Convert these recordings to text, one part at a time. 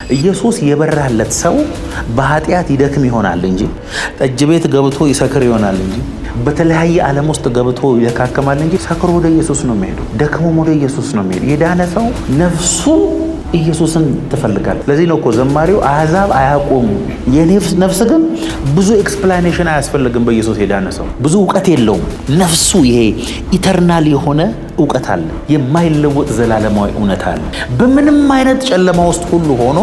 ኢየሱስ የበራለት ሰው በኃጢአት ይደክም ይሆናል እንጂ ጠጅ ቤት ገብቶ ይሰክር ይሆናል እንጂ በተለያየ ዓለም ውስጥ ገብቶ ይለካከማል እንጂ ሰክሮ ወደ ኢየሱስ ነው የሚሄደው። ደክሞም ወደ ኢየሱስ ነው የሚሄደው። የዳነ ሰው ነፍሱ ኢየሱስን ትፈልጋለች። ለዚህ ነው እኮ ዘማሪው አሕዛብ አያውቁም፣ ነፍስ ግን ብዙ ኤክስፕላኔሽን አያስፈልግም። በኢየሱስ የዳነ ሰው ብዙ እውቀት የለውም። ነፍሱ ይሄ ኢተርናል የሆነ እውቀት አለ፣ የማይለወጥ ዘላለማዊ እውነት አለ። በምንም አይነት ጨለማ ውስጥ ሁሉ ሆኖ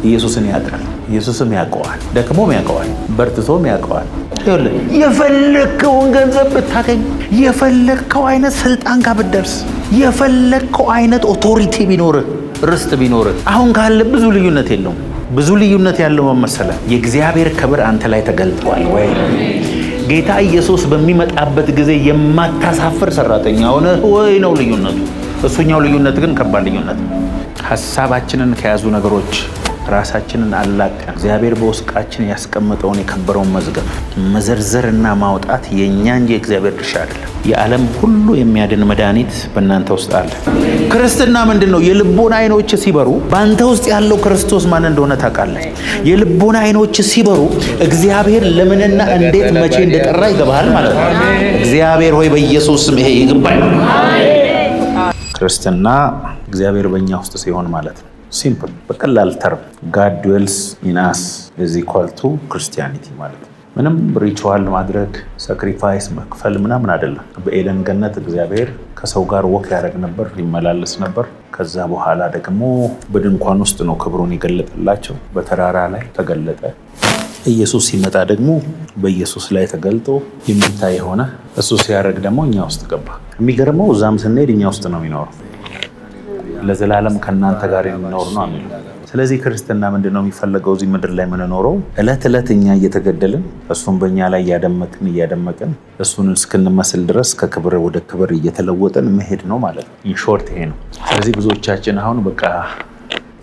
ኢየሱስን ያውቃል። ኢየሱስም ያውቀዋል፣ ደክሞም ያውቀዋል፣ በርትቶም ያውቀዋል። የፈለግከውን ገንዘብ ብታገኝ፣ የፈለግከው አይነት ስልጣን ጋር ብትደርስ፣ የፈለግከው አይነት ኦቶሪቲ ቢኖርህ፣ ርስት ቢኖርህ አሁን ካለ ብዙ ልዩነት የለውም። ብዙ ልዩነት ያለው መሰለህ የእግዚአብሔር ክብር አንተ ላይ ተገልጧል ወይ? ጌታ ኢየሱስ በሚመጣበት ጊዜ የማታሳፍር ሰራተኛ ሆነ ወይ ነው ልዩነቱ። እሱኛው ልዩነት ግን ከባድ ልዩነት። ሐሳባችንን ከያዙ ነገሮች ራሳችንን አላቀን እግዚአብሔር በውስጣችን ያስቀመጠውን የከበረውን መዝገብ መዘርዘርና ማውጣት የኛ እንጂ የእግዚአብሔር ድርሻ አይደለም። የዓለም ሁሉ የሚያድን መድኃኒት በእናንተ ውስጥ አለ። ክርስትና ምንድን ነው? የልቦና አይኖች ሲበሩ በአንተ ውስጥ ያለው ክርስቶስ ማን እንደሆነ ታውቃለህ። የልቦና አይኖች ሲበሩ እግዚአብሔር ለምንና እንዴት መቼ እንደጠራ ይገባሃል ማለት ነው። እግዚአብሔር ሆይ በኢየሱስ ስም ይሄ ይገባል። ክርስትና እግዚአብሔር በእኛ ውስጥ ሲሆን ማለት ነው። ሲምፕል በቀላል ተርም ጋድ ዱዌልስ ኢን አስ ኢዝ ኢኳል ቱ ክርስቲያኒቲ ማለት ነው። ምንም ሪቹዋል ማድረግ ሳክሪፋይስ መክፈል ምናምን አይደለም። በኤደን ገነት እግዚአብሔር ከሰው ጋር ወክ ያደርግ ነበር፣ ይመላለስ ነበር። ከዛ በኋላ ደግሞ በድንኳን ውስጥ ነው ክብሩን የገለጠላቸው። በተራራ ላይ ተገለጠ። ኢየሱስ ሲመጣ ደግሞ በኢየሱስ ላይ ተገልጦ የሚታይ ሆነ። እሱ ሲያደርግ ደግሞ እኛ ውስጥ ገባ። የሚገርመው እዛም ስንሄድ እኛ ውስጥ ነው የሚኖረው። ለዘላለም ከእናንተ ጋር የሚኖር ነው አሜን። ስለዚህ ክርስትና ምንድነው የሚፈለገው? እዚህ ምድር ላይ የምንኖረው ዕለት ዕለት እኛ እየተገደልን እሱን በእኛ ላይ እያደመቅን እሱን እስክንመስል ድረስ ከክብር ወደ ክብር እየተለወጥን መሄድ ነው ማለት ነው። ኢንሾርት ይሄ ነው። ስለዚህ ብዙዎቻችን አሁን በቃ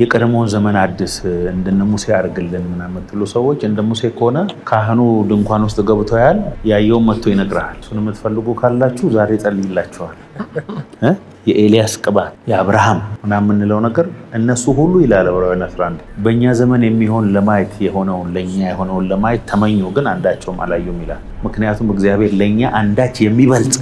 የቀደመውን ዘመን አዲስ እንደነ ሙሴ አድርግልን ምናምን የምትሉ ሰዎች እንደ ሙሴ ከሆነ ካህኑ ድንኳን ውስጥ ገብቶ ያየውን መጥቶ ይነግርሃል። እሱን የምትፈልጉ ካላችሁ ዛሬ ጸልይላችኋል። የኤልያስ ቅባት የአብርሃም ምናምን የምንለው ነገር እነሱ ሁሉ ይላል ዕብራውያን 11 በእኛ ዘመን የሚሆን ለማየት የሆነውን ለእኛ የሆነውን ለማየት ተመኙ፣ ግን አንዳቸውም አላዩም ይላል። ምክንያቱም እግዚአብሔር ለእኛ አንዳች የሚበልጥ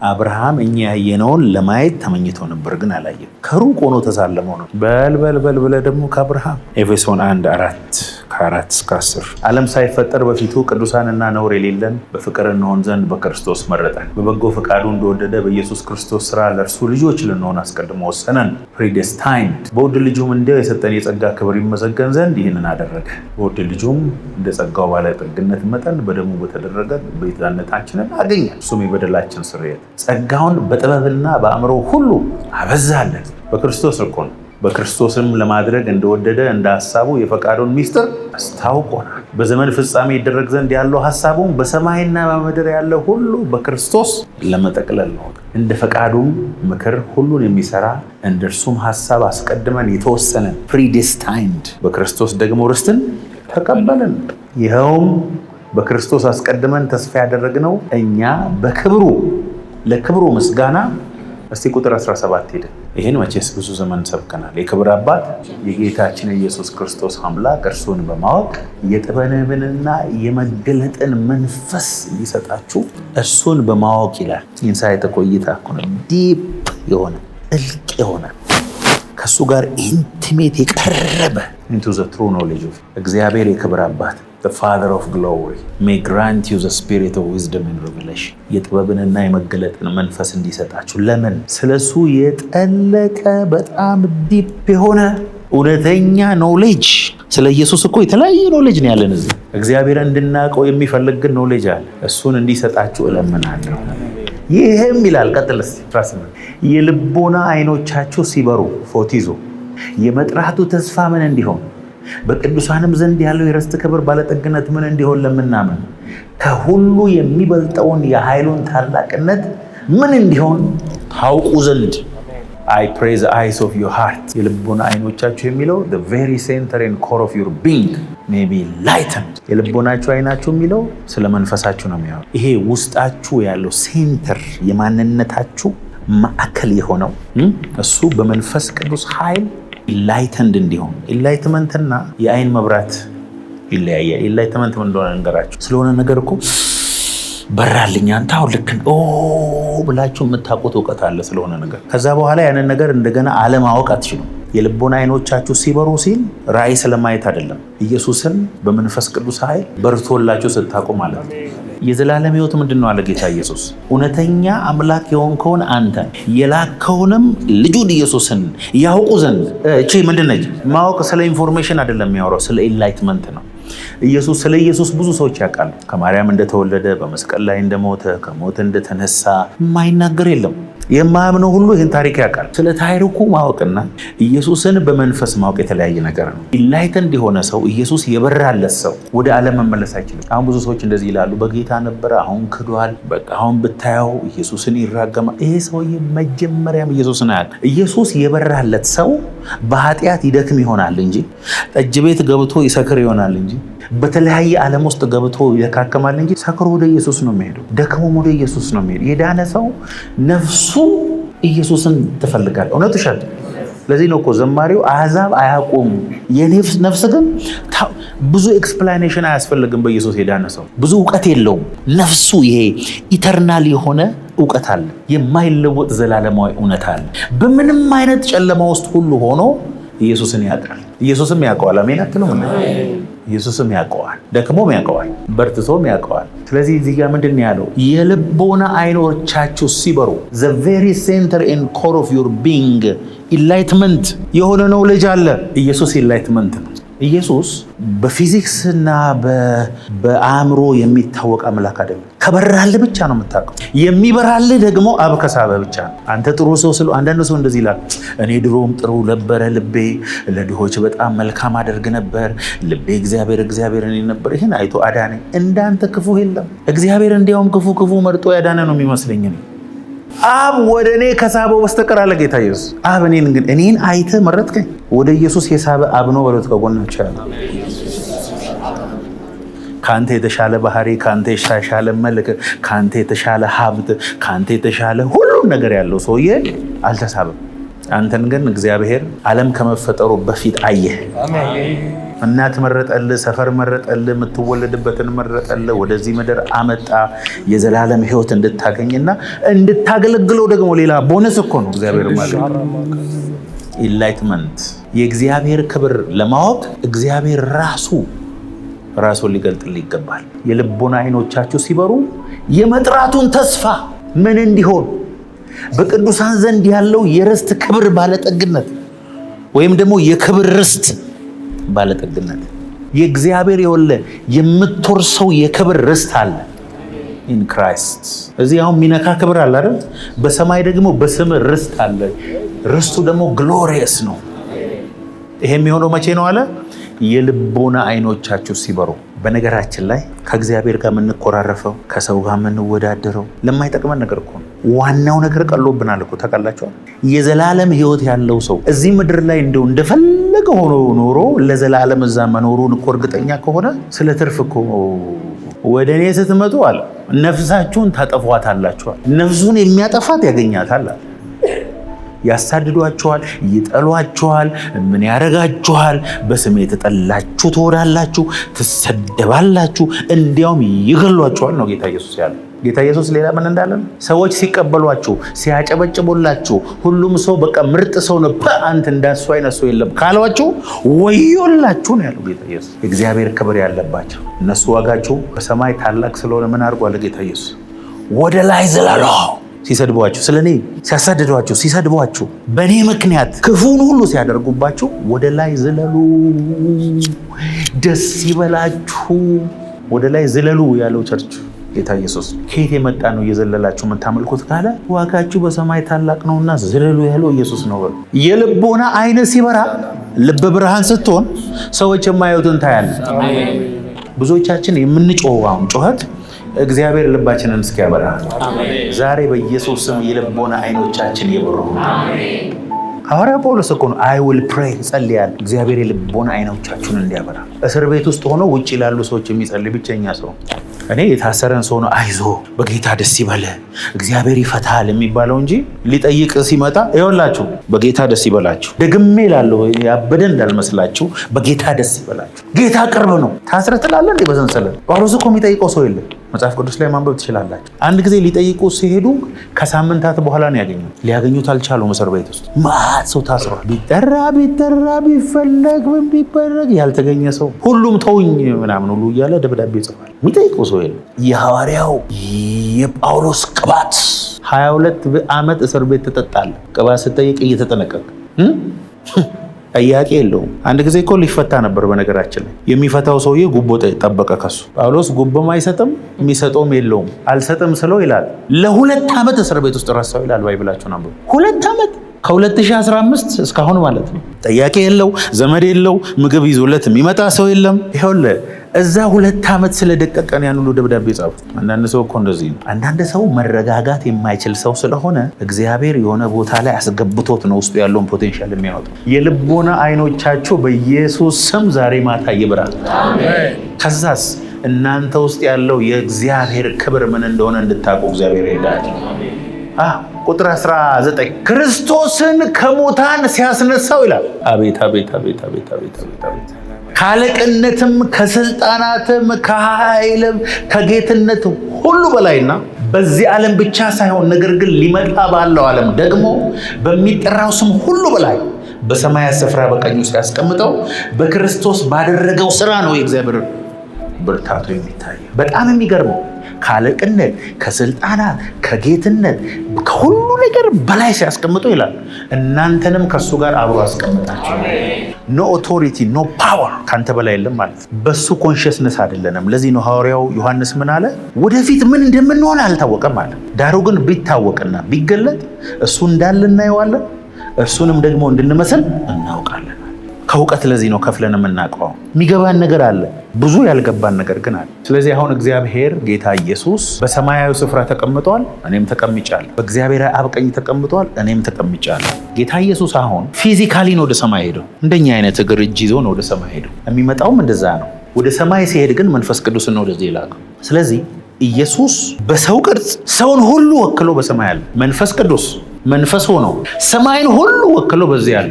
አብርሃም እኛ ያየነውን ለማየት ተመኝቶ ነበር፣ ግን አላየም። ከሩቅ ሆኖ ተሳለመው ነው። በል ብለህ ደግሞ ከአብርሃም ኤፌሶን 1:4 ከ4 እስከ 10 ዓለም ሳይፈጠር በፊቱ ቅዱሳንና ነውር የሌለን በፍቅር እንሆን ዘንድ በክርስቶስ መረጠን፣ በበጎ ፈቃዱ እንደወደደ በኢየሱስ ክርስቶስ ስራ ለእርሱ ልጆች ልንሆን አስቀድሞ ወሰነን። ፕሪዴስታይንድ በውድ ልጁም እንዲያው የሰጠን የጸጋ ክብር ይመሰገን ዘንድ ይህንን አደረገ። በውድ ልጁም እንደ ጸጋው ባለጠግነት መጠን በደሙ በተደረገ ቤዛነታችንን አገኘ። እሱም የበደላችን ስርየት ጸጋውን በጥበብና በአእምሮ ሁሉ አበዛለን። በክርስቶስ እኮ ነው። በክርስቶስም ለማድረግ እንደወደደ እንደ ሐሳቡ የፈቃዱን ሚስጥር አስታውቆናል። በዘመን ፍጻሜ ይደረግ ዘንድ ያለው ሐሳቡም በሰማይና በምድር ያለው ሁሉ በክርስቶስ ለመጠቅለል ነው። እንደ ፈቃዱም ምክር ሁሉን የሚሰራ እንደ እርሱም ሐሳብ አስቀድመን የተወሰነን ፕሪዴስታይንድ በክርስቶስ ደግሞ ርስትን ተቀበልን። ይኸውም በክርስቶስ አስቀድመን ተስፋ ያደረግነው እኛ በክብሩ ለክብሩ ምስጋና። እስቲ ቁጥር 17 ሄደ። ይህን መቼስ ብዙ ዘመን ሰብከናል። የክብር አባት የጌታችን የኢየሱስ ክርስቶስ አምላክ እርሱን በማወቅ የጥበብንና የመገለጥን መንፈስ እንዲሰጣችሁ እርሱን በማወቅ ይላል። ኢንሳይት ቆይታ ዲፕ የሆነ ጥልቅ የሆነ ከእሱ ጋር ኢንቲሜት የቀረበ into the true knowledge of እግዚአብሔር የክብር አባት the Father of glory may grant you the spirit of wisdom and revelation የጥበብንና የመገለጥን መንፈስ እንዲሰጣችሁ። ለምን? ስለሱ የጠለቀ በጣም ዲፕ የሆነ እውነተኛ ኖሌጅ። ስለ ኢየሱስ እኮ የተለያየ ኖሌጅ ነው ያለን እዚህ። እግዚአብሔር እንድናውቀው የሚፈልግ ግን ኖሌጅ አለ። እሱን እንዲሰጣችሁ እለምናለሁ። ይህም ይላል ቀጥል እስቲ የልቦና አይኖቻችሁ ሲበሩ ፎቲዞ የመጥራቱ ተስፋ ምን እንዲሆን በቅዱሳንም ዘንድ ያለው የርስት ክብር ባለጠግነት ምን እንዲሆን ለምናምን ከሁሉ የሚበልጠውን የኃይሉን ታላቅነት ምን እንዲሆን ታውቁ ዘንድ I pray the eyes of your heart የልቦና አይኖቻችሁ የሚለው the very center and core of your being may be lightened። የልቦናችሁ አይናችሁ የሚለው ስለ መንፈሳችሁ ነው የሚያወራው። ይሄ ውስጣችሁ ያለው ሴንተር የማንነታችሁ ማዕከል የሆነው እሱ በመንፈስ ቅዱስ ኃይል ኢንላይተንድ እንዲሆን። ኢንላይትመንትና የአይን መብራት ይለያያል። ኢንላይትመንት ምን እንደሆነ እንገራችሁ። ስለሆነ ነገር እኮ በራልኝ አንተ አሁን ልክ ብላችሁ የምታውቁት እውቀት አለ ስለሆነ ነገር። ከዛ በኋላ ያንን ነገር እንደገና አለማወቅ አትችሉም። የልቦና አይኖቻችሁ ሲበሩ ሲል ራእይ ስለማየት አይደለም፣ ኢየሱስን በመንፈስ ቅዱስ ኃይል በርቶላችሁ ስታውቁ ማለት ነው። የዘላለም ሕይወት ምንድን ነው አለ ጌታ ኢየሱስ? እውነተኛ አምላክ የሆንከውን አንተን የላከውንም ልጁን ኢየሱስን ያውቁ ዘንድ። እቺ ምንድን ነች? ማወቅ ስለ ኢንፎርሜሽን አይደለም የሚያወራው፣ ስለ ኢንላይትመንት ነው። ስለ ኢየሱስ ብዙ ሰዎች ያውቃሉ። ከማርያም እንደተወለደ፣ በመስቀል ላይ እንደሞተ፣ ከሞት እንደተነሳ የማይናገር የለም። የማያምነው ሁሉ ይህን ታሪክ ያውቃል። ስለ ታሪኩ ማወቅና ኢየሱስን በመንፈስ ማወቅ የተለያየ ነገር ነው። ኢንላይትንድ የሆነ ሰው፣ ኢየሱስ የበራለት ሰው ወደ ዓለም መመለስ አይችልም። አሁን ብዙ ሰዎች እንደዚህ ይላሉ፣ በጌታ ነበረ አሁን ክዷል፣ በቃ አሁን ብታየው ኢየሱስን ይራገማል። ይሄ ሰውዬ መጀመሪያም ኢየሱስን አያውቅም። ኢየሱስ የበራለት ሰው በኃጢአት ይደክም ይሆናል እንጂ፣ ጠጅ ቤት ገብቶ ይሰክር ይሆናል እንጂ፣ በተለያየ ዓለም ውስጥ ገብቶ ይደካከማል እንጂ ሰክሮ ወደ ኢየሱስ ነው የሚሄደው። ደክሞም ወደ ኢየሱስ ነው የሚሄደው። የዳነ ሰው ነፍሱ ኢየሱስን ትፈልጋል። እውነቱ ሻል። ለዚህ ነው እኮ ዘማሪው አሕዛብ አያውቁም፣ የኔፍስ ነፍስ ግን ብዙ ኤክስፕላኔሽን አያስፈልግም። በኢየሱስ የዳነ ሰው ብዙ እውቀት የለውም። ነፍሱ ይሄ ኢተርናል የሆነ እውቀት አለ፣ የማይለወጥ ዘላለማዊ እውነት አለ። በምንም አይነት ጨለማ ውስጥ ሁሉ ሆኖ ኢየሱስን ያውቃል። ኢየሱስም ያውቀዋል። አሜን አትሉም? ኢየሱስም ያውቀዋል፣ ደክሞም ያውቀዋል፣ በርትቶም ያውቀዋል። ስለዚህ እዚህ ጋር ምንድን ነው ያለው? የልቦና አይኖቻችሁ ሲበሩ the very center and core of your being ኢንላይትመንት የሆነ ነው ልጅ አለ። ኢየሱስ ኢንላይትመንት ነው። ኢየሱስ በፊዚክስ እና በአእምሮ የሚታወቅ አምላክ አይደለም። ከበራልህ ብቻ ነው የምታውቀው። የሚበራልህ ደግሞ አብ ከሳበ ብቻ ነው። አንተ ጥሩ ሰው ስለ አንዳንድ ሰው እንደዚህ ይላል፣ እኔ ድሮም ጥሩ ነበረ ልቤ፣ ለድሆች በጣም መልካም አደርግ ነበር ልቤ፣ እግዚአብሔር እኔ ነበር፣ ይህን አይቶ አዳነኝ። እንዳንተ ክፉ የለም። እግዚአብሔር እንዲያውም ክፉ መርጦ ያዳነ ነው የሚመስለኝ። አብ ወደ እኔ ከሳበው በስተቀር አለ ጌታ ኢየሱስ። አብ እኔን አይተህ መረጥከኝ። ወደ ኢየሱስ የሳበ አብ ነው በሉት ከጎናችሁ ያለ። ከአንተ የተሻለ ባህሪ፣ ከአንተ የተሻለ መልክ፣ ከአንተ የተሻለ ሀብት፣ ከአንተ የተሻለ ሁሉም ነገር ያለው ሰውዬ አልተሳበም። አንተን ግን እግዚአብሔር ዓለም ከመፈጠሩ በፊት አየህ። እናት መረጠልህ፣ ሰፈር መረጠልህ፣ የምትወለድበትን መረጠልህ፣ ወደዚህ ምድር አመጣ የዘላለም ሕይወት እንድታገኝና እንድታገለግለው ደግሞ ሌላ ቦነስ እኮ ነው እግዚአብሔር ማለት። ኢንላይትመንት የእግዚአብሔር ክብር ለማወቅ እግዚአብሔር ራሱን ሊገልጥልህ ይገባል። የልቦና አይኖቻችሁ ሲበሩ የመጥራቱን ተስፋ ምን እንዲሆን በቅዱሳን ዘንድ ያለው የርስት ክብር ባለጠግነት ወይም ደግሞ የክብር ርስት ባለጠግነት የእግዚአብሔር የምትወርሰው የክብር ርስት አለ ኢን ክራይስት። እዚህ አሁን ሚነካ ክብር አለ አይደል? በሰማይ ደግሞ በስም ርስት አለ። ርስቱ ደግሞ ግሎሪየስ ነው። ይሄ የሚሆነው መቼ ነው አለ? የልቦና አይኖቻችሁ ሲበሩ። በነገራችን ላይ ከእግዚአብሔር ጋር የምንኮራረፈው ከሰው ጋር የምንወዳደረው ለማይጠቅመን ነገር እኮ ነው። ዋናው ነገር ቀሎብናል እኮ ታውቃላችኋል። የዘላለም ሕይወት ያለው ሰው እዚህ ምድር ላይ እንደፈለገ ሆኖ ኖሮ ለዘላለም እዛ መኖሩን እኮ እርግጠኛ ከሆነ ስለ ትርፍ እኮ ወደ እኔ ስትመጡ አለ ነፍሳችሁን ታጠፏታላችኋል። ነፍሱን የሚያጠፋት ያገኛታል። ያሳድዷችኋል፣ ይጠሏችኋል፣ ምን ያረጋችኋል፣ በስሜ የተጠላችሁ ትሆናላችሁ፣ ትሰደባላችሁ፣ እንዲያውም ይገሏችኋል ነው ጌታ ኢየሱስ ያለው። ጌታ ኢየሱስ ሌላ ምን እንዳለ? ሰዎች ሲቀበሏችሁ፣ ሲያጨበጭቡላችሁ፣ ሁሉም ሰው በቃ ምርጥ ሰው ነው አንተ እንዳሱ አይነት ሰው የለም ካሏችሁ ወዮላችሁ ነው ያለው ጌታ ኢየሱስ። እግዚአብሔር ክብር ያለባቸው እነሱ ዋጋቸው በሰማይ ታላቅ ስለሆነ ምን አድርጓል ጌታ ኢየሱስ? ወደ ላይ ዝለሉ። ሲሰድቧችሁ፣ ስለኔ ሲያሳድዷችሁ፣ ሲሰድቧችሁ፣ በእኔ ምክንያት ክፉን ሁሉ ሲያደርጉባችሁ ወደ ላይ ዝለሉ፣ ደስ ይበላችሁ። ወደ ላይ ዝለሉ ያለው ቸርች ጌታ ኢየሱስ። ከየት የመጣ ነው እየዘለላችሁ የምታመልኩት ካለ ዋጋችሁ በሰማይ ታላቅ ነውና ዝለሉ ያለው ኢየሱስ ነው። የልቦና አይነ ሲበራ፣ ልብ ብርሃን ስትሆን ሰዎች የማያዩትን ታያለህ። ብዙዎቻችን የምንጮኸው አሁን ጩኸት እግዚአብሔር ልባችንን እስኪያበራ ዛሬ በኢየሱስ ስም የልቦና አይኖቻችን ይብሩ። ሐዋርያ ጳውሎስ እኮ ነው አይ ዊል ፕሬይ ጸልያለሁ እግዚአብሔር የልቦና አይኖቻችሁን እንዲያበራ። እስር ቤት ውስጥ ሆኖ ውጭ ላሉ ሰዎች የሚጸልይ ብቸኛ ሰው እኔ የታሰረን ሰው ነው አይዞ በጌታ ደስ ይበለ እግዚአብሔር ይፈታል የሚባለው እንጂ ሊጠይቅ ሲመጣ ይኸውላችሁ በጌታ ደስ ይበላችሁ፣ ደግሜ እላለሁ ያበደ እንዳልመስላችሁ በጌታ ደስ ይበላችሁ። ጌታ ቅርብ ነው። ታስረ ትላለህ እንዴ በሰንሰለት? ጳውሎስ እኮ የሚጠይቀው ሰው የለም። መጽሐፍ ቅዱስ ላይ ማንበብ ትችላላችሁ። አንድ ጊዜ ሊጠይቁ ሲሄዱ ከሳምንታት በኋላ ነው ያገኙት። ሊያገኙት አልቻሉ። እስር ቤት ውስጥ ማት ሰው ታስሯል። ቢጠራ ቢፈለግ ቢበረግ ያልተገኘ ሰው ሁሉም ተውኝ ምናምን ሁሉ እያለ ደብዳቤ ጽፏል። የሚጠይቀው ሰው የለም። የሐዋርያው የጳውሎስ ቅባት 22 ዓመት እስር ቤት ትጠጣለህ። ቅባት ስጠይቅ እየተጠነቀቅ ጥያቄ የለውም። አንድ ጊዜ እኮ ሊፈታ ነበር። በነገራችን ላይ የሚፈታው ሰውዬ ጉቦ ጠበቀ ከሱ። ጳውሎስ ጉቦም አይሰጥም የሚሰጠውም የለውም። አልሰጥም ስለው ይላል ለ2 ዓመት እስር ቤት ውስጥ ረሳው ይላል ባይብላችሁን አንብቡ። 2 ዓመት ከ2015 እስካሁን ማለት ነው። ጥያቄ የለው፣ ዘመድ የለው፣ ምግብ ይዞለት የሚመጣ ሰው የለም። ይኸውልህ እዛ 2 ዓመት ስለደቀቀን ያን ሁሉ ደብዳቤ ጻፉ። አንዳንድ ሰው እኮ እንደዚህ ነው። አንዳንድ ሰው መረጋጋት የማይችል ሰው ስለሆነ እግዚአብሔር የሆነ ቦታ ላይ አስገብቶት ነው ውስጡ ያለውን ፖቴንሻል የሚያወጣው። የልቦና አይኖቻችሁ በኢየሱስ ስም ዛሬ ማታ ይብራል። ከዛስ እናንተ ውስጥ ያለው የእግዚአብሔር ክብር ምን እንደሆነ እንድታውቁ እግዚአብሔር ይርዳል። ቁጥር 19 ክርስቶስን ከሙታን ሲያስነሳው ይላል። አቤት አቤት አቤት አቤት አቤት አቤት! ከአለቅነትም ከስልጣናትም ከኃይልም ከጌትነት ሁሉ በላይና በዚህ ዓለም ብቻ ሳይሆን ነገር ግን ሊመጣ ባለው ዓለም ደግሞ በሚጠራው ስም ሁሉ በላይ በሰማያት ስፍራ በቀኙ ሲያስቀምጠው በክርስቶስ ባደረገው ስራ ነው የእግዚአብሔር ብርታቱ የሚታየው። በጣም የሚገርመው ከአለቅነት ከስልጣናት ከጌትነት ከሁሉ ነገር በላይ ሲያስቀምጡ ይላል እናንተንም ከሱ ጋር አብሮ አስቀምጣቸው። ኖ ኦቶሪቲ ኖ ፓወር ካንተ በላይ የለም ማለት ነው። በሱ ኮንሽስነስ አይደለንም። ለዚህ ነው ሐዋርያው ዮሐንስ ምን አለ? ወደፊት ምን እንደምንሆን አልታወቀም አለ። ዳሩ ግን ቢታወቅና ቢገለጥ እሱ እንዳለ እናየዋለን፣ እርሱንም ደግሞ እንድንመስል እናውቃለን። ከእውቀት ለዚህ ነው ከፍለን የምናውቀው። የሚገባን ነገር አለ፣ ብዙ ያልገባን ነገር ግን አለ። ስለዚህ አሁን እግዚአብሔር ጌታ ኢየሱስ በሰማያዊ ስፍራ ተቀምጧል፣ እኔም ተቀምጫለሁ። በእግዚአብሔር አብ ቀኝ ተቀምጧል፣ እኔም ተቀምጫለሁ። ጌታ ኢየሱስ አሁን ፊዚካሊ ነው ወደ ሰማይ ሄደው፣ እንደኛ አይነት እግር እጅ ይዞ ነው ወደ ሰማይ ሄደው። የሚመጣውም እንደዛ ነው። ወደ ሰማይ ሲሄድ ግን መንፈስ ቅዱስን ነው ወደዚህ የላከው። ስለዚህ ኢየሱስ በሰው ቅርጽ ሰውን ሁሉ ወክሎ በሰማይ አለ። መንፈስ ቅዱስ መንፈስ ሆኖ ሰማይን ሁሉ ወክሎ በዚህ አለ።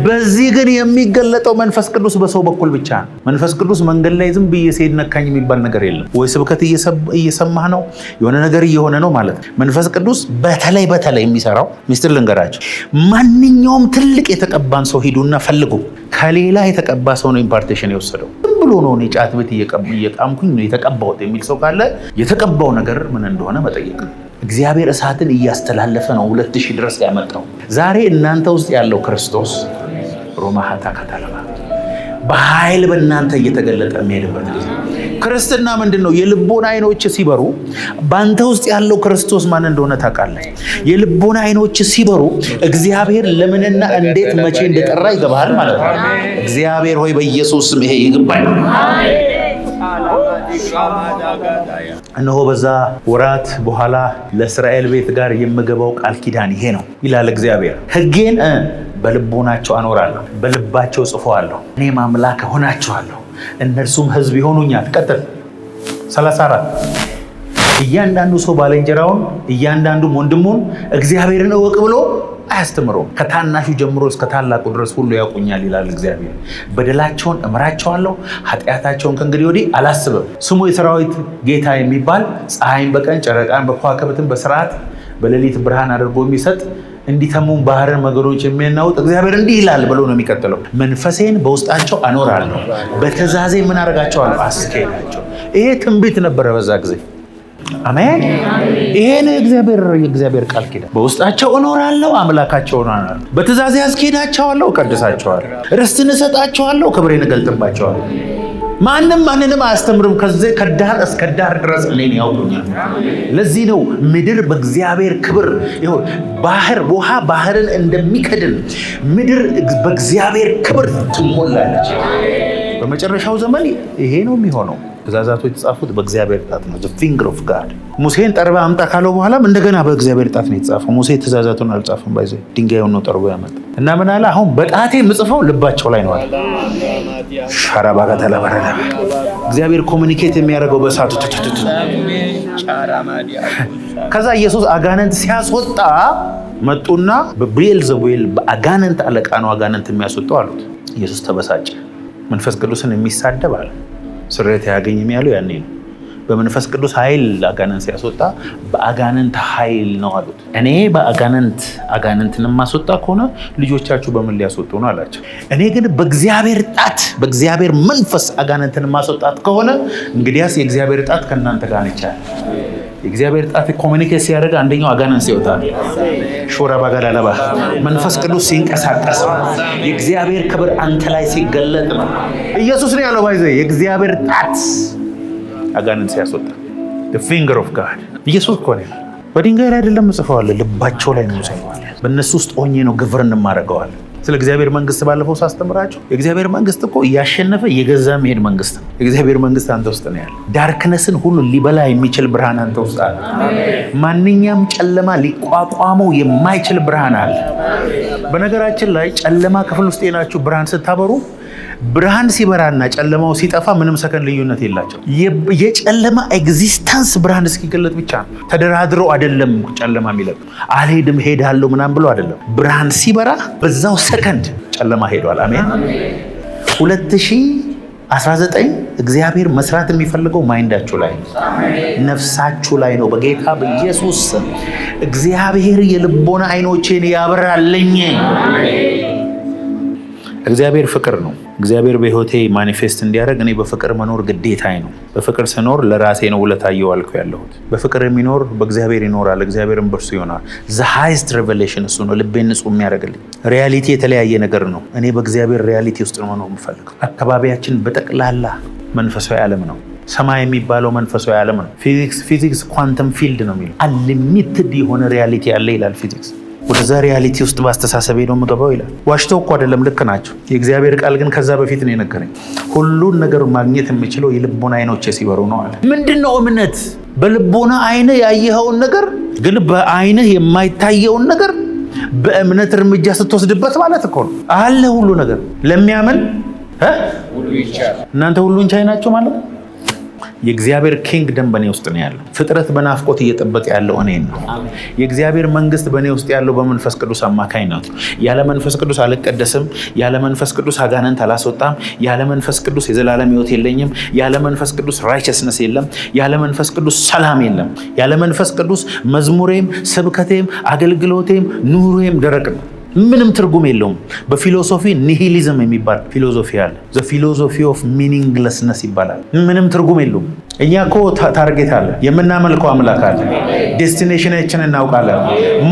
በዚህ ግን የሚገለጠው መንፈስ ቅዱስ በሰው በኩል ብቻ ነው። መንፈስ ቅዱስ መንገድ ላይ ዝም ብዬ ስሄድ ነካኝ የሚባል ነገር የለም። ወይ ስብከት እየሰማህ ነው የሆነ ነገር እየሆነ ነው ማለት ነው። መንፈስ ቅዱስ በተለይ የሚሰራው ሚስጥር ልንገራቸው። ማንኛውም ትልቅ የተቀባን ሰው ሂዱና ፈልጉ። ከሌላ የተቀባ ሰው ነው ኢምፓርቴሽን የወሰደው። ዝም ብሎ ነው እኔ ጫት ቤት እየቃምኩኝ ነው የተቀባሁት የሚል ሰው ካለ የተቀባው ነገር ምን እንደሆነ መጠየቅ ነው። እግዚአብሔር እሳትን እያስተላለፈ ነው 2000 ድረስ ያመጣው። ዛሬ እናንተ ውስጥ ያለው ክርስቶስ ሮማሃታ ከተለማ በኃይል በእናንተ እየተገለጠ የሚሄድበት ጊዜ። ክርስትና ምንድን ነው? የልቦና አይኖች ሲበሩ በአንተ ውስጥ ያለው ክርስቶስ ማን እንደሆነ ታውቃለህ። የልቦና አይኖች ሲበሩ እግዚአብሔር ለምንና እንዴት መቼ እንደጠራ ይገባሃል ማለት ነው። እግዚአብሔር ሆይ በኢየሱስ ስም ይሄ ይገባል። እነሆ በዛ ወራት በኋላ ለእስራኤል ቤት ጋር የምገባው ቃል ኪዳን ይሄ ነው ይላል እግዚአብሔር። ሕጌን በልቦናቸው አኖራለሁ፣ በልባቸው ጽፈዋለሁ። እኔም አምላክ እሆናቸዋለሁ፣ እነርሱም ሕዝብ ይሆኑኛል። ቀጥል 34 እያንዳንዱ ሰው ባልንጀራውን እያንዳንዱም ወንድሙን እግዚአብሔርን እወቅ ብሎ አያስተምረውም። ከታናሹ ጀምሮ እስከ ታላቁ ድረስ ሁሉ ያውቁኛል ይላል እግዚአብሔር። በደላቸውን እምራቸዋለሁ፣ ኃጢአታቸውን ከእንግዲህ ወዲህ አላስብም። ስሙ የሰራዊት ጌታ የሚባል ፀሐይን በቀን ጨረቃን በከዋክብትን በስርዓት በሌሊት ብርሃን አድርጎ የሚሰጥ እንዲተሙም ባህርን መንገዶች የሚያናውጥ እግዚአብሔር እንዲህ ይላል ብሎ ነው የሚቀጥለው። መንፈሴን በውስጣቸው አኖራለሁ፣ በትእዛዜ ምን አደርጋቸዋለሁ? አስኬዳቸው። ይሄ ትንቢት ነበረ በዛ ጊዜ። አሜን። ይሄን የእግዚአብሔር ቃል ኪዳን በውስጣቸው እኖራለሁ፣ አምላካቸው እሆናለሁ፣ በትእዛዜ አስኬዳቸዋለሁ፣ እቀድሳቸዋለሁ፣ ርስትን እሰጣቸዋለሁ፣ ክብሬን እገልጥባቸዋለሁ። ማንንም አያስተምርም። ከዳር እስከ ዳር ድረስ እኔን ያውቁኛል። ለዚህ ነው ምድር በእግዚአብሔር ክብር ይሁን። ውሃ ባህርን እንደሚከድን ምድር በእግዚአብሔር ክብር ትሞላለች። በመጨረሻው ዘመን ይሄ ነው የሚሆነው። ትእዛዛቶች የተጻፉት በእግዚአብሔር ጣት ነው። ፊንገር ኦፍ ጋድ። ሙሴን ጠርበህ አምጣ ካለው በኋላም እንደገና በእግዚአብሔር ጣት ነው የተጻፈው። ሙሴ ትእዛዛቱን አልጻፈም። ባይዘ ድንጋዩን ነው ጠርቦ ያመጣ እና ምን አለ? አሁን በጣቴ የምጽፈው ልባቸው ላይ ነው አለ። ሻራባጋታ ለበረለ እግዚአብሔር ኮሙኒኬት የሚያደርገው በእሳቱ ከዛ ኢየሱስ አጋንንት ሲያስወጣ መጡና በቤልዘቡል በአጋንንት አለቃ ነው አጋንንት የሚያስወጣው አሉት። ኢየሱስ ተበሳጨ። መንፈስ ቅዱስን የሚሳደብ አለ ስርየት ያገኝም ያለው ያኔ ነው። በመንፈስ ቅዱስ ኃይል አጋንንት ሲያስወጣ በአጋንንት ኃይል ነው አሉት። እኔ አጋንንትን ማስወጣ ከሆነ ልጆቻችሁ በምን ሊያስወጡ ነው አላቸው። እኔ ግን በእግዚአብሔር ጣት በእግዚአብሔር መንፈስ አጋንንትን ማስወጣት ከሆነ እንግዲያስ የእግዚአብሔር ጣት ከእናንተ ጋር ይቻላል። የእግዚአብሔር ጣት ኮሙኒኬት ሲያደርግ አንደኛው አጋንንት ሲወጣል። ሾራ ባጋላባ መንፈስ ቅዱስ ሲንቀሳቀስ የእግዚአብሔር ክብር አንተ ላይ ሲገለጥ ነው። ኢየሱስ ነው ያለው ባይዘ የእግዚአብሔር ጣት አጋንንት ሲያስወጣ the finger of God ኢየሱስ እኮ ነው። በድንጋይ ላይ አይደለም ጽፈዋለሁ፣ ልባቸው ላይ ነው ጽፈዋለሁ። በእነሱ ውስጥ ሆኜ ነው ግብርን ማረጋዋል። ስለ እግዚአብሔር መንግስት ባለፈው ሳስተምራቸው የእግዚአብሔር መንግስት እኮ እያሸነፈ እየገዛ መሄድ መንግስት ነው። የእግዚአብሔር መንግስት አንተ ውስጥ ነው ያለ። ዳርክነስን ሁሉ ሊበላ የሚችል ብርሃን አንተ ውስጥ አለ። ማንኛውም ጨለማ ሊቋቋመው የማይችል ብርሃን አለ። በነገራችን ላይ ጨለማ ክፍል ውስጥ የናችሁ ብርሃን ስታበሩ ብርሃን ሲበራና ጨለማው ሲጠፋ ምንም ሰከንድ ልዩነት የላቸው። የጨለማ ኤግዚስተንስ ብርሃን እስኪገለጥ ብቻ ነው። ተደራድረው አይደለም ጨለማ የሚለቅ አልሄድም ሄዳለሁ ምናምን ብሎ አይደለም። ብርሃን ሲበራ በዛው ሰከንድ ጨለማ ሄዷል። አሜን። 2019 እግዚአብሔር መስራት የሚፈልገው ማይንዳችሁ ላይ ነው፣ ነፍሳችሁ ላይ ነው። በጌታ በኢየሱስ እግዚአብሔር የልቦና አይኖቼን ያበራልኝ። እግዚአብሔር ፍቅር ነው። እግዚአብሔር በህይወቴ ማኒፌስት እንዲያደርግ እኔ በፍቅር መኖር ግዴታዬ ነው። በፍቅር ስኖር ለራሴ ነው ውለታ እየዋልኩ ያለሁት። በፍቅር የሚኖር በእግዚአብሔር ይኖራል፣ እግዚአብሔርም በእርሱ ይሆናል። ዘ ሃይስት ሬቨሌሽን እሱ ነው፣ ልቤን ንጹህ የሚያደርግልኝ። ሪያሊቲ የተለያየ ነገር ነው። እኔ በእግዚአብሔር ሪያሊቲ ውስጥ ነው መኖር የምፈልገው። አካባቢያችን በጠቅላላ መንፈሳዊ ዓለም ነው። ሰማይ የሚባለው መንፈሳዊ ዓለም ነው። ፊዚክስ ኳንተም ፊልድ ነው የሚለው። አንሊሚትድ የሆነ ሪያሊቲ አለ ይላል ፊዚክስ። ወደዛ ሪያሊቲ ውስጥ በአስተሳሰቤ ነው የምገባው ይላል። ዋሽተው እኮ አይደለም፣ ልክ ናቸው። የእግዚአብሔር ቃል ግን ከዛ በፊት ነው የነገረኝ። ሁሉን ነገር ማግኘት የምችለው የልቦና አይኖቼ ሲበሩ ነው አለ። ምንድነው እምነት? በልቦና አይንህ ያየኸውን ነገር ግን በአይንህ የማይታየውን ነገር በእምነት እርምጃ ስትወስድበት ማለት እኮ ነው። አለ ሁሉ ነገር ለሚያምን ሁሉ ይቻላል። እናንተ ሁሉን ቻይ ናቸው ማለት ነው። የእግዚአብሔር ኪንግደም በእኔ ውስጥ ነው ያለው። ፍጥረት በናፍቆት እየጠበቀ ያለው እኔን ነው። የእግዚአብሔር መንግስት በእኔ ውስጥ ያለው በመንፈስ ቅዱስ አማካኝነት ነው። ያለ መንፈስ ቅዱስ አልቀደስም። ያለ መንፈስ ቅዱስ አጋንንት አላስወጣም። ያለ መንፈስ ቅዱስ የዘላለም ሕይወት የለኝም። ያለ መንፈስ ቅዱስ ራይቸስነስ የለም። ያለ መንፈስ ቅዱስ ሰላም የለም። ያለ መንፈስ ቅዱስ መዝሙሬም፣ ስብከቴም፣ አገልግሎቴም፣ ኑሮዬም ደረቅ ነው። ምንም ትርጉም የለውም። በፊሎሶፊ ኒሂሊዝም የሚባል ፊሎሶፊ አለ። ዘ ፊሎሶፊ ኦፍ ሚኒንግለስነስ ይባላል። ምንም ትርጉም የለውም። እኛ እኮ ታርጌት አለ፣ የምናመልከው አምላክ አለ፣ ዴስቲኔሽናችንን እናውቃለን።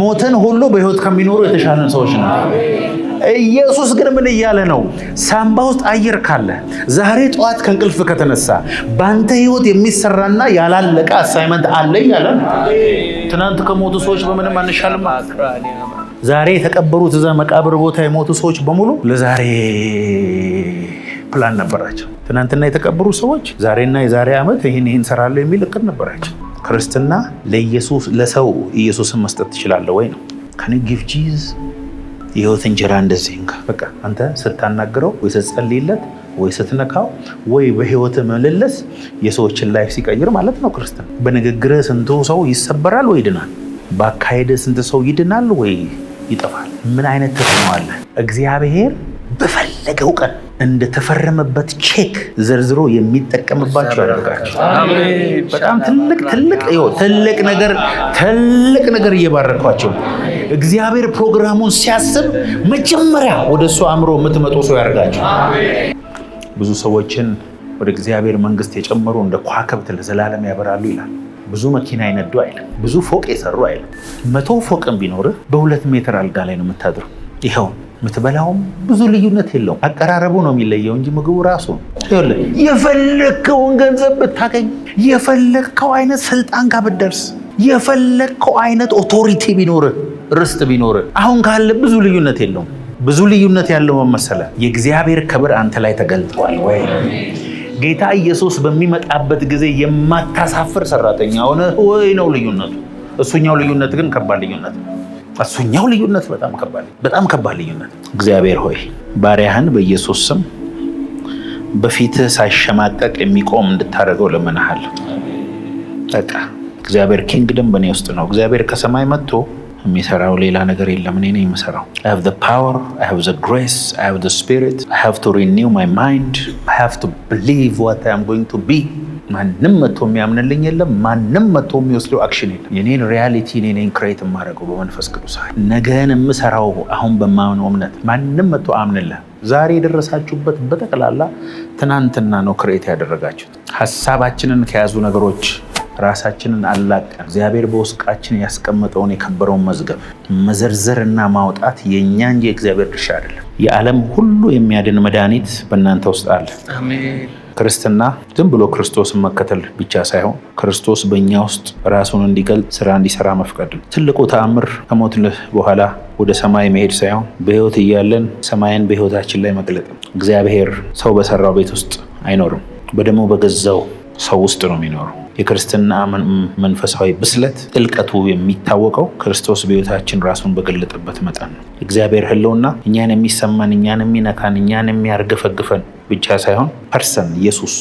ሞትን ሁሉ በህይወት ከሚኖሩ የተሻለን ሰዎች ነው። ኢየሱስ ግን ምን እያለ ነው? ሳምባ ውስጥ አየር ካለ ዛሬ ጠዋት ከእንቅልፍ ከተነሳ በአንተ ህይወት የሚሰራና ያላለቀ አሳይመንት አለ እያለ ነው። ትናንት ከሞቱ ሰዎች በምንም አንሻልም። ዛሬ የተቀበሩት እዛ መቃብር ቦታ የሞቱ ሰዎች በሙሉ ለዛሬ ፕላን ነበራቸው። ትናንትና የተቀበሩ ሰዎች ዛሬና የዛሬ ዓመት ይህን ሰራለሁ የሚል እቅድ ነበራቸው። ክርስትና ለኢየሱስ ለሰው ኢየሱስን መስጠት ትችላለህ ወይ ነው። ካን ዩ ጊቭ ጂሰስ የህይወት እንጀራ እንደዚህ እንካ። በቃ አንተ ስታናግረው ወይ ስትጸልይለት ወይ ስትነካው ወይ በህይወት መለለስ የሰዎችን ላይፍ ሲቀይር ማለት ነው ክርስትና። በንግግር ስንቱ ሰው ይሰበራል ወይ ይድናል? በአካሄድ ስንት ሰው ይድናል ወይ ይጠፋል? ምን አይነት ተጽዕኖ አለ? እግዚአብሔር በፈለገው ቀን እንደተፈረመበት ቼክ ዘርዝሮ የሚጠቀምባቸው ያደርጋቸው። በጣም ትልቅ ነገር እየባረኳቸው እግዚአብሔር ፕሮግራሙን ሲያስብ መጀመሪያ ወደ እሱ አእምሮ የምትመጡ ሰው ያደርጋቸው። ብዙ ሰዎችን ወደ እግዚአብሔር መንግስት የጨመሩ እንደ ከዋክብት ለዘላለም ያበራሉ ይላል። ብዙ መኪና ይነዱ አይልም። ብዙ ፎቅ የሰሩ አይልም። 100 ፎቅም ቢኖርህ በ2 ሜትር አልጋ ላይ ነው የምታድረው። ይኸው የምትበላውም ብዙ ልዩነት የለውም። አቀራረቡ ነው የሚለየው እንጂ ምግቡ ራሱ ነው። የፈለግከውን ገንዘብ ብታገኝ፣ የፈለግከው አይነት ስልጣን ጋር ብትደርስ፣ የፈለግከው አይነት ኦቶሪቲ ቢኖርህ፣ ርስት ቢኖርህ አሁን ካለ ብዙ ልዩነት የለውም። ብዙ ልዩነት ያለው መሰለ የእግዚአብሔር ክብር አንተ ላይ ተገልጧል ወይ? ጌታ ኢየሱስ በሚመጣበት ጊዜ የማታሳፍር ሰራተኛ ሆነ ወይ ነው ልዩነቱ። እሱኛው ልዩነት ግን ከባድ ልዩነት ነው። እሱኛው ልዩነት በጣም ከባድ ልዩነት። እግዚአብሔር ሆይ ባሪያህን በኢየሱስ ስም በፊትህ ሳይሸማቀቅ የሚቆም እንድታደርገው ለመናሃል። በቃ እግዚአብሔር ኪንግደም በእኔ ውስጥ ነው። እግዚአብሔር ከሰማይ መጥቶ የሚሰራው ሌላ ነገር የለም። እኔ ነኝ የምሰራው። I have the power, I have the grace, I have the spirit. I have to renew my mind. I have to believe what I am going to be. ማንም መጥቶ የሚያምንልኝ የለም። ማንም መጥቶ የሚወስደው አክሽን የለም። የኔን ሪያሊቲ እኔ ነኝ ክሬት የማደርገው በመንፈስ ቅዱስ ኃይል። ነገን የምሰራው አሁን በማምነው እምነት። ማንም መጥቶ አምንልህ። ዛሬ የደረሳችሁበት በጠቅላላ ትናንትና ነው ክሬት ያደረጋችሁት። ሀሳባችንን ከያዙ ነገሮች ራሳችንን አላቀን እግዚአብሔር በውስጣችን ያስቀመጠውን የከበረውን መዝገብ መዘርዘርና ማውጣት የኛ እንጂ የእግዚአብሔር ድርሻ አይደለም። የዓለም ሁሉ የሚያድን መድኃኒት በእናንተ ውስጥ አለ። አሜን። ክርስትና ዝም ብሎ ክርስቶስን መከተል ብቻ ሳይሆን ክርስቶስ በእኛ ውስጥ ራሱን እንዲገልጥ ስራ እንዲሰራ መፍቀድ ነው። ትልቁ ተአምር ከሞት በኋላ ወደ ሰማይ መሄድ ሳይሆን በህይወት እያለን ሰማይን በህይወታችን ላይ መግለጥ ነው። እግዚአብሔር ሰው በሰራው ቤት ውስጥ አይኖርም። በደሙ በገዛው ሰው ውስጥ ነው የሚኖረው። የክርስትና መንፈሳዊ ብስለት ጥልቀቱ የሚታወቀው ክርስቶስ በህይወታችን ራሱን በገለጠበት መጠን ነው። እግዚአብሔር ህልውና እኛን የሚሰማን፣ እኛን የሚነካን፣ እኛን የሚያርገፈግፈን ብቻ ሳይሆን ፐርሰን ኢየሱስ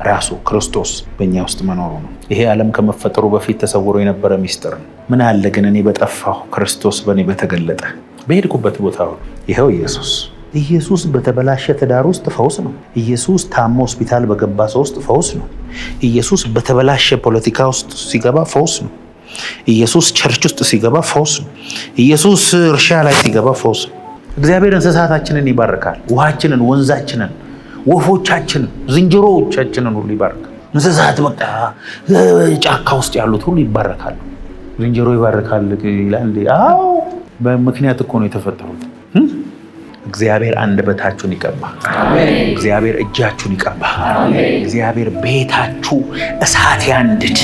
ራሱ ክርስቶስ በእኛ ውስጥ መኖሩ ነው። ይሄ ዓለም ከመፈጠሩ በፊት ተሰውሮ የነበረ ሚስጥር ነው። ምን አለ ግን እኔ በጠፋሁ ክርስቶስ በእኔ በተገለጠ። በሄድኩበት ቦታ ሁሉ ይኸው ኢየሱስ በተበላሸ ትዳር ውስጥ ፈውስ ነው። ኢየሱስ ታሞ ሆስፒታል በገባ ሰው ውስጥ ፈውስ ነው። ኢየሱስ በተበላሸ ፖለቲካ ውስጥ ሲገባ ፈውስ ነው። ኢየሱስ ቸርች ውስጥ ሲገባ ፈውስ ነው። ኢየሱስ እርሻ ላይ ሲገባ ፈውስ ነው። እግዚአብሔር እንስሳታችንን ይባርካል። ውሃችንን፣ ወንዛችንን፣ ወፎቻችንን፣ ዝንጀሮዎቻችንን ሁሉ ይባርካል። እንስሳት በቃ ጫካ ውስጥ ያሉት ሁሉ ይባረካሉ። ዝንጀሮ ይባርካል ይላል። አዎ በምክንያት እኮ ነው የተፈጠሩት። እግዚአብሔር አንደበታችሁን ይቀባ። እግዚአብሔር እጃችሁን ይቀባ። እግዚአብሔር ቤታችሁ እሳት ያንድድ።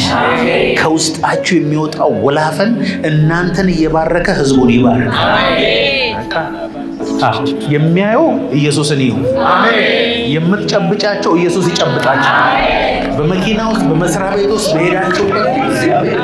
ከውስጣችሁ የሚወጣው ወላፈን እናንተን እየባረከ ህዝቡን ይባርክ። የሚያየው ኢየሱስን ይሁን። የምትጨብጫቸው ኢየሱስ ይጨብጣቸው። በመኪና ውስጥ፣ በመስሪያ ቤት ውስጥ በሄዳችሁበት እግዚአብሔር